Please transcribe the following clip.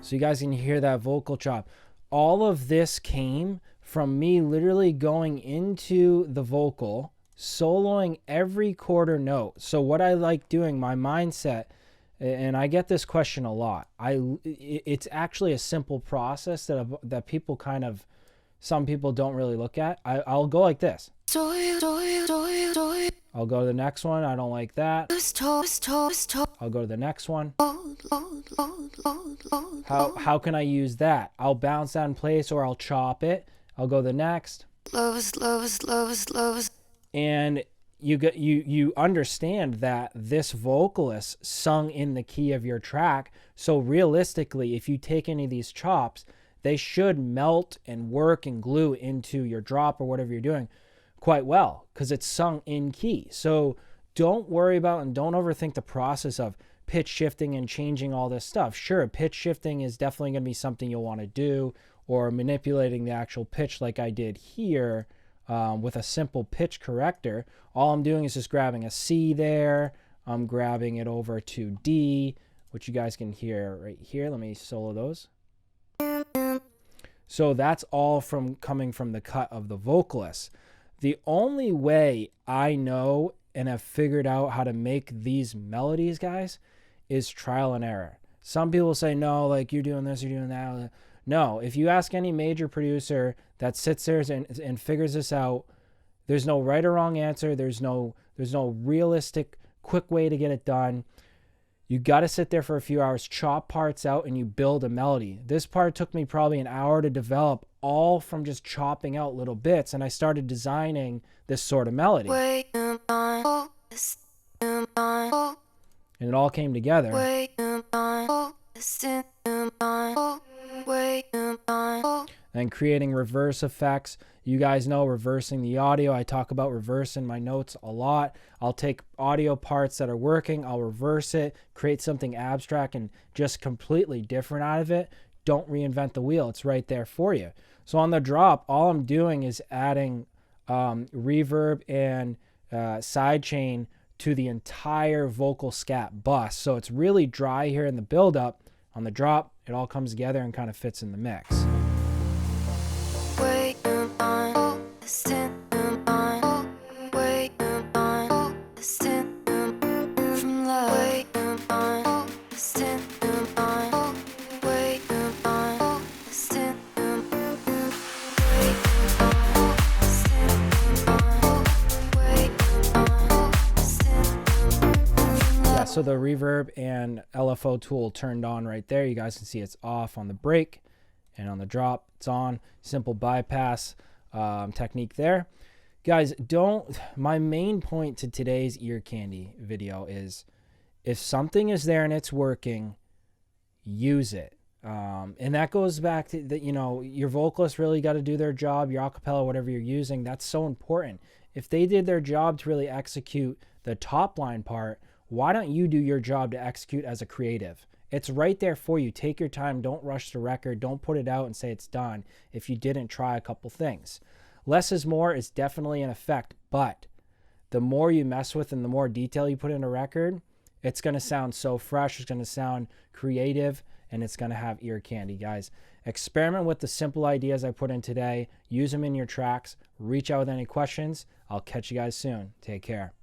So you guys can hear that vocal chop. All of this came from me literally going into the vocal, soloing every quarter note. So what I like doing, my mindset, and I get this question a lot. It's actually a simple process that people kind of, some people don't really look at. I'll go like this. I'll go to the next one. I don't like that. I'll go to the next one. How can I use that? I'll bounce that in place, or I'll chop it. I'll go to the next. And you understand that this vocalist sung in the key of your track. So realistically, if you take any of these chops, they should melt and work and glue into your drop or whatever you're doing quite well, because it's sung in key. So don't worry about and don't overthink the process of pitch shifting and changing all this stuff. Sure, pitch shifting is definitely going to be something you'll want to do, or manipulating the actual pitch like I did here with a simple pitch corrector. All I'm doing is just grabbing a C there. I'm grabbing it over to D, which you guys can hear right here. Let me solo those. So that's all coming from the cut of the vocalist. The only way I know and have figured out how to make these melodies, guys, is trial and error. Some people say, no, like you're doing this, you're doing that. No, if you ask any major producer that sits there and figures this out, there's no right or wrong answer. There's no realistic, quick way to get it done. You got to sit there for a few hours, chop parts out, and you build a melody. This part took me probably an hour to develop, all from just chopping out little bits, and I started designing this sort of melody. And it all came together. And creating reverse effects. You guys know reversing the audio. I talk about reverse in my notes a lot. I'll take audio parts that are working, I'll reverse it, create something abstract and just completely different out of it. Don't reinvent the wheel. It's right there for you. So on the drop, all I'm doing is adding reverb and sidechain to the entire vocal scat bus. So it's really dry here in the build-up. On the drop, it all comes together and kind of fits in the mix. So the reverb and LFO tool turned on right there. You guys can see it's off on the break, and on the drop it's on. Simple bypass technique there. Guys, my main point to today's ear candy video is, if something is there and it's working, use it. And that goes back to that, your vocalists really got to do their job, your acapella, whatever you're using, that's so important. If they did their job to really execute the top line part, why don't you do your job to execute as a creative? It's right there for you. Take your time. Don't rush the record. Don't put it out and say it's done if you didn't try a couple things. Less is more is definitely an effect, but the more you mess with and the more detail you put in a record, it's going to sound so fresh. It's going to sound creative, and it's going to have ear candy, guys. Experiment with the simple ideas I put in today. Use them in your tracks. Reach out with any questions. I'll catch you guys soon. Take care.